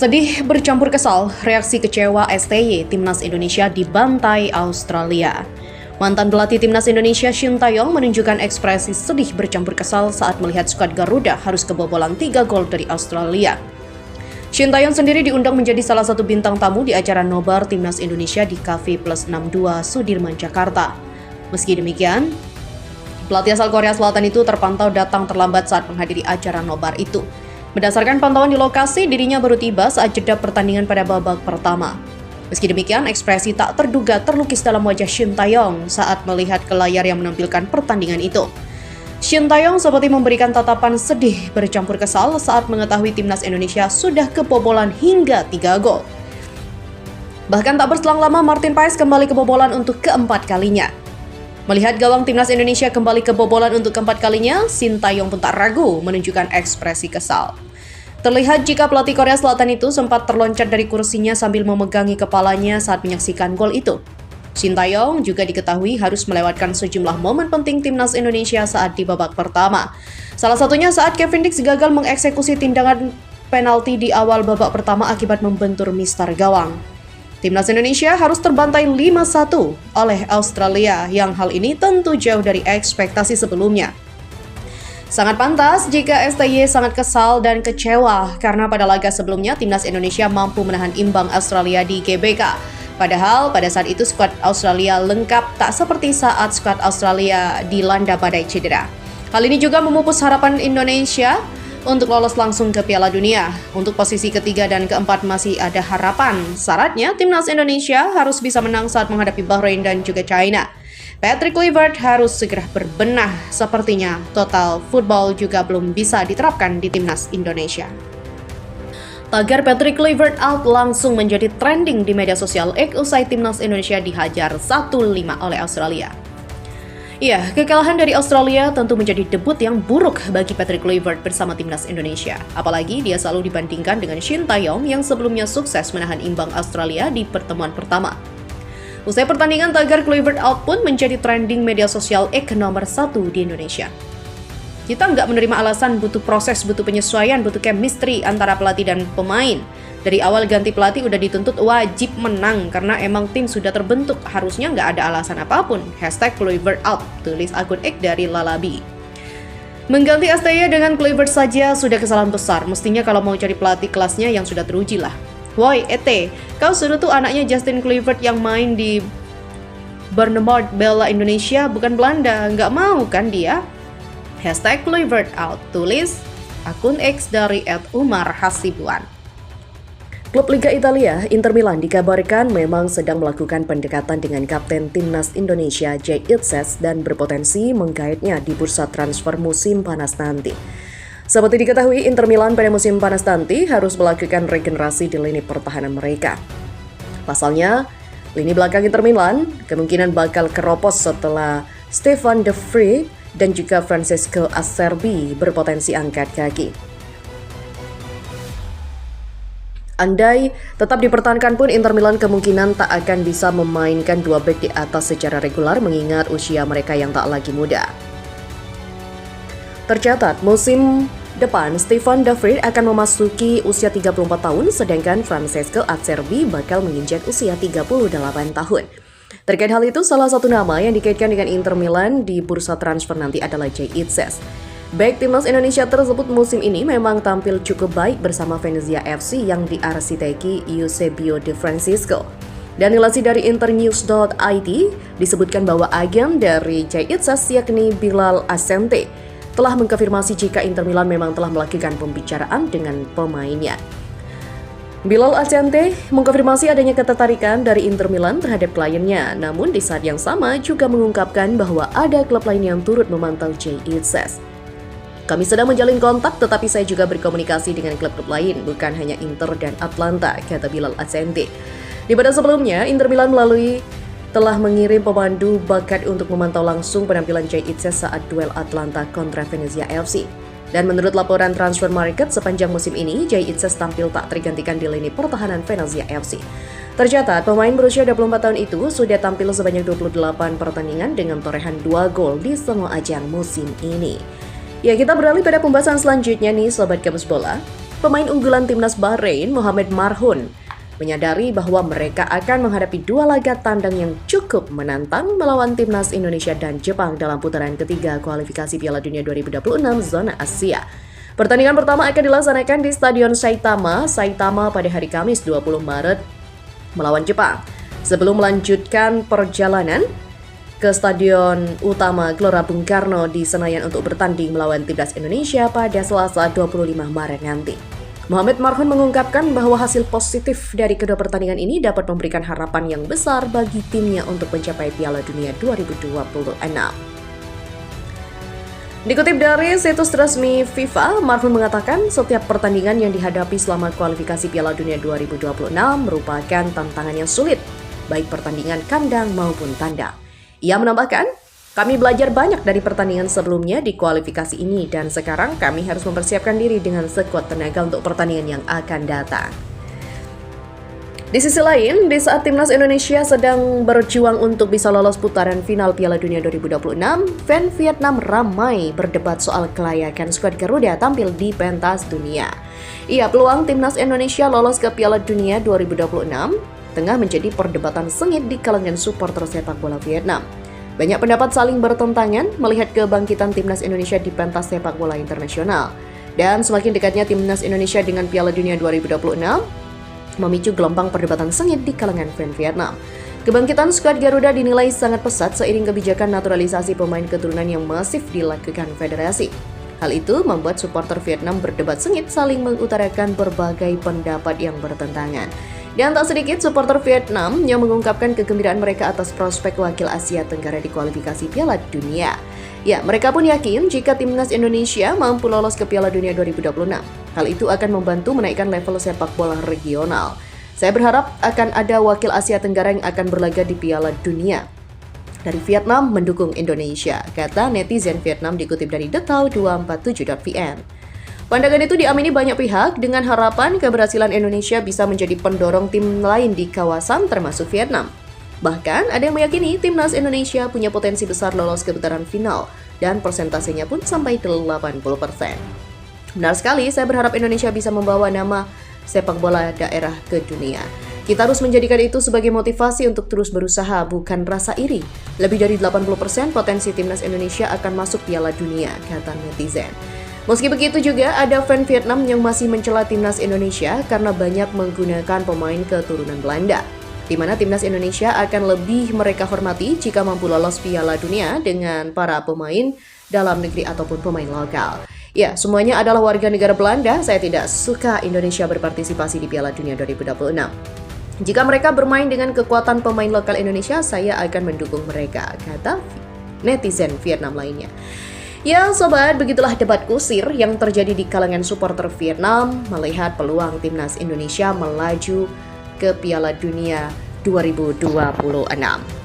Sedih bercampur kesal, reaksi kecewa STY Timnas Indonesia dibantai Australia. Mantan pelatih Timnas Indonesia Shin Tae-yong menunjukkan ekspresi sedih bercampur kesal saat melihat skuad Garuda harus kebobolan 3 gol dari Australia. Shin Tae-yong sendiri diundang menjadi salah satu bintang tamu di acara nobar Timnas Indonesia di Cafe Plus 62 Sudirman, Jakarta. Meski demikian, pelatih asal Korea Selatan itu terpantau datang terlambat saat menghadiri acara nobar itu. Berdasarkan pantauan di lokasi, dirinya baru tiba saat jeda pertandingan pada babak pertama. Meski demikian, ekspresi tak terduga terlukis dalam wajah Shin Tae-yong saat melihat ke layar yang menampilkan pertandingan itu. Shin Tae-yong seperti memberikan tatapan sedih bercampur kesal saat mengetahui Timnas Indonesia sudah kebobolan hingga 3 gol. Bahkan tak berselang lama, Martin Paes kembali kebobolan untuk keempat kalinya. Melihat gawang Timnas Indonesia kembali kebobolan untuk keempat kalinya, Shin Tae-yong pun tak ragu menunjukkan ekspresi kesal. Terlihat jika pelatih Korea Selatan itu sempat terloncat dari kursinya sambil memegangi kepalanya saat menyaksikan gol itu. Shin Tae-yong juga diketahui harus melewatkan sejumlah momen penting Timnas Indonesia saat di babak pertama. Salah satunya saat Kevin Dix gagal mengeksekusi tindakan penalti di awal babak pertama akibat membentur mistar gawang. Timnas Indonesia harus terbantai 5-1 oleh Australia yang hal ini tentu jauh dari ekspektasi sebelumnya. Sangat pantas jika STY sangat kesal dan kecewa karena pada laga sebelumnya Timnas Indonesia mampu menahan imbang Australia di GBK. Padahal pada saat itu skuad Australia lengkap tak seperti saat skuad Australia dilanda badai cedera. Hal ini juga memupus harapan Indonesia untuk lolos langsung ke Piala Dunia. Untuk posisi ketiga dan keempat masih ada harapan. Syaratnya Timnas Indonesia harus bisa menang saat menghadapi Bahrain dan juga China. Patrick Kluivert harus segera berbenah, sepertinya total football juga belum bisa diterapkan di Timnas Indonesia. Tagar Patrick Kluivert out langsung menjadi trending di media sosial usai Timnas Indonesia dihajar 1-5 oleh Australia. Iya, kekalahan dari Australia tentu menjadi debut yang buruk bagi Patrick Kluivert bersama Timnas Indonesia. Apalagi dia selalu dibandingkan dengan Shin Tae-yong yang sebelumnya sukses menahan imbang Australia di pertemuan pertama. Usai pertandingan, tagar Kluivert out pun menjadi trending media sosial nomor 1 di Indonesia. Kita nggak menerima alasan butuh proses, butuh penyesuaian, butuh chemistry antara pelatih dan pemain. Dari awal ganti pelatih udah dituntut wajib menang karena emang tim sudah terbentuk. Harusnya nggak ada alasan apapun. #Kluivert out, tulis akun X dari Lalabi. Mengganti STY dengan Kluivert saja sudah kesalahan besar. Mestinya kalau mau cari pelatih kelasnya yang sudah teruji lah. Woi, Ete, kau suruh tuh anaknya Justin Kluivert yang main di Bournemouth bela Indonesia, bukan Belanda. Nggak mau kan dia? #Kluivert out, tulis akun X dari @Umar_Hasibuan. Klub Liga Italia, Inter Milan dikabarkan memang sedang melakukan pendekatan dengan kapten Timnas Indonesia Jay Itzes dan berpotensi menggaitnya di bursa transfer musim panas nanti. Seperti diketahui, Inter Milan pada musim panas nanti harus melakukan regenerasi di lini pertahanan mereka. Pasalnya, lini belakang Inter Milan kemungkinan bakal keropos setelah Stefan De Vrij dan juga Francesco Acerbi berpotensi angkat kaki. Andai tetap dipertahankan pun, Inter Milan kemungkinan tak akan bisa memainkan dua bek di atas secara regular mengingat usia mereka yang tak lagi muda. Tercatat, musim depan Stefan De Vrij akan memasuki usia 34 tahun, sedangkan Francesco Acerbi bakal menginjak usia 38 tahun. Terkait hal itu, salah satu nama yang dikaitkan dengan Inter Milan di bursa transfer nanti adalah Jay Itzes. Bek Timnas Indonesia tersebut musim ini memang tampil cukup baik bersama Venezia FC yang diarsiteki Eusebio De Francisco. Dan dilansir dari internews.it disebutkan bahwa agen dari Jay Itzes yakni Bilal Asante telah mengkonfirmasi jika Inter Milan memang telah melakukan pembicaraan dengan pemainnya. Bilal Asante mengkonfirmasi adanya ketertarikan dari Inter Milan terhadap kliennya, namun di saat yang sama juga mengungkapkan bahwa ada klub lain yang turut memantau Jay Itzes. Kami sedang menjalin kontak, tetapi saya juga berkomunikasi dengan klub-klub lain, bukan hanya Inter dan Atlanta, kata Bilal Asante. Di pada sebelumnya, Inter Milan telah mengirim pemandu bakat untuk memantau langsung penampilan Jay Itzes saat duel Atlanta kontra Venezia FC. Dan menurut laporan Transfer Market, sepanjang musim ini, Jay Itzes tampil tak tergantikan di lini pertahanan Venezia FC. Tercatat, pemain berusia 24 tahun itu sudah tampil sebanyak 28 pertandingan dengan torehan 2 gol di semua ajang musim ini. Ya, kita beralih pada pembahasan selanjutnya nih, Sobat Kamus Bola. pemain unggulan timnas Bahrain, Mohamed Marhoun, menyadari bahwa mereka akan menghadapi dua laga tandang yang cukup menantang melawan timnas Indonesia dan Jepang dalam putaran ketiga kualifikasi Piala Dunia 2026 zona Asia. Pertandingan pertama akan dilaksanakan di Stadion Saitama pada hari Kamis 20 Maret melawan Jepang. Sebelum melanjutkan perjalanan ke Stadion Utama Gelora Bung Karno di Senayan untuk bertanding melawan timnas Indonesia pada Selasa 25 Maret nanti. Mohamed Marhoun mengungkapkan bahwa hasil positif dari kedua pertandingan ini dapat memberikan harapan yang besar bagi timnya untuk mencapai Piala Dunia 2026. Dikutip dari situs resmi FIFA, Marhoun mengatakan setiap pertandingan yang dihadapi selama kualifikasi Piala Dunia 2026 merupakan tantangan yang sulit, baik pertandingan kandang maupun tandang. Ia menambahkan, kami belajar banyak dari pertandingan sebelumnya di kualifikasi ini dan sekarang kami harus mempersiapkan diri dengan sekuat tenaga untuk pertandingan yang akan datang. Di sisi lain, di saat timnas Indonesia sedang berjuang untuk bisa lolos putaran final Piala Dunia 2026, fan Vietnam ramai berdebat soal kelayakan skuad Garuda tampil di pentas dunia. Peluang timnas Indonesia lolos ke Piala Dunia 2026 tengah menjadi perdebatan sengit di kalangan supporter sepak bola Vietnam. Banyak pendapat saling bertentangan melihat kebangkitan timnas Indonesia di pentas sepak bola internasional. Dan semakin dekatnya timnas Indonesia dengan Piala Dunia 2026, memicu gelombang perdebatan sengit di kalangan fan Vietnam. Kebangkitan skuad Garuda dinilai sangat pesat seiring kebijakan naturalisasi pemain keturunan yang masif dilakukan federasi. Hal itu membuat supporter Vietnam berdebat sengit saling mengutarakan berbagai pendapat yang bertentangan. Dan tak sedikit supporter Vietnam yang mengungkapkan kegembiraan mereka atas prospek wakil Asia Tenggara di kualifikasi Piala Dunia. Mereka pun yakin jika timnas Indonesia mampu lolos ke Piala Dunia 2026. Hal itu akan membantu menaikkan level sepak bola regional. Saya berharap akan ada wakil Asia Tenggara yang akan berlaga di Piala Dunia. Dari Vietnam mendukung Indonesia, kata netizen Vietnam dikutip dari detau247.vn. Pandangan itu diamini banyak pihak dengan harapan keberhasilan Indonesia bisa menjadi pendorong tim lain di kawasan termasuk Vietnam. Bahkan ada yang meyakini timnas Indonesia punya potensi besar lolos ke putaran final dan persentasenya pun sampai 80%. Benar sekali, saya berharap Indonesia bisa membawa nama sepak bola daerah ke dunia. Kita harus menjadikan itu sebagai motivasi untuk terus berusaha, bukan rasa iri. Lebih dari 80% potensi timnas Indonesia akan masuk Piala Dunia, kata netizen. Meski begitu juga ada fan Vietnam yang masih mencela timnas Indonesia karena banyak menggunakan pemain keturunan Belanda, di mana timnas Indonesia akan lebih mereka hormati jika mampu lolos Piala Dunia dengan para pemain dalam negeri ataupun pemain lokal. Semuanya adalah warga negara Belanda, saya tidak suka Indonesia berpartisipasi di Piala Dunia 2026. Jika mereka bermain dengan kekuatan pemain lokal Indonesia, saya akan mendukung mereka, kata netizen Vietnam lainnya. Sobat, begitulah debat kusir yang terjadi di kalangan supporter Vietnam melihat peluang timnas Indonesia melaju ke Piala Dunia 2026.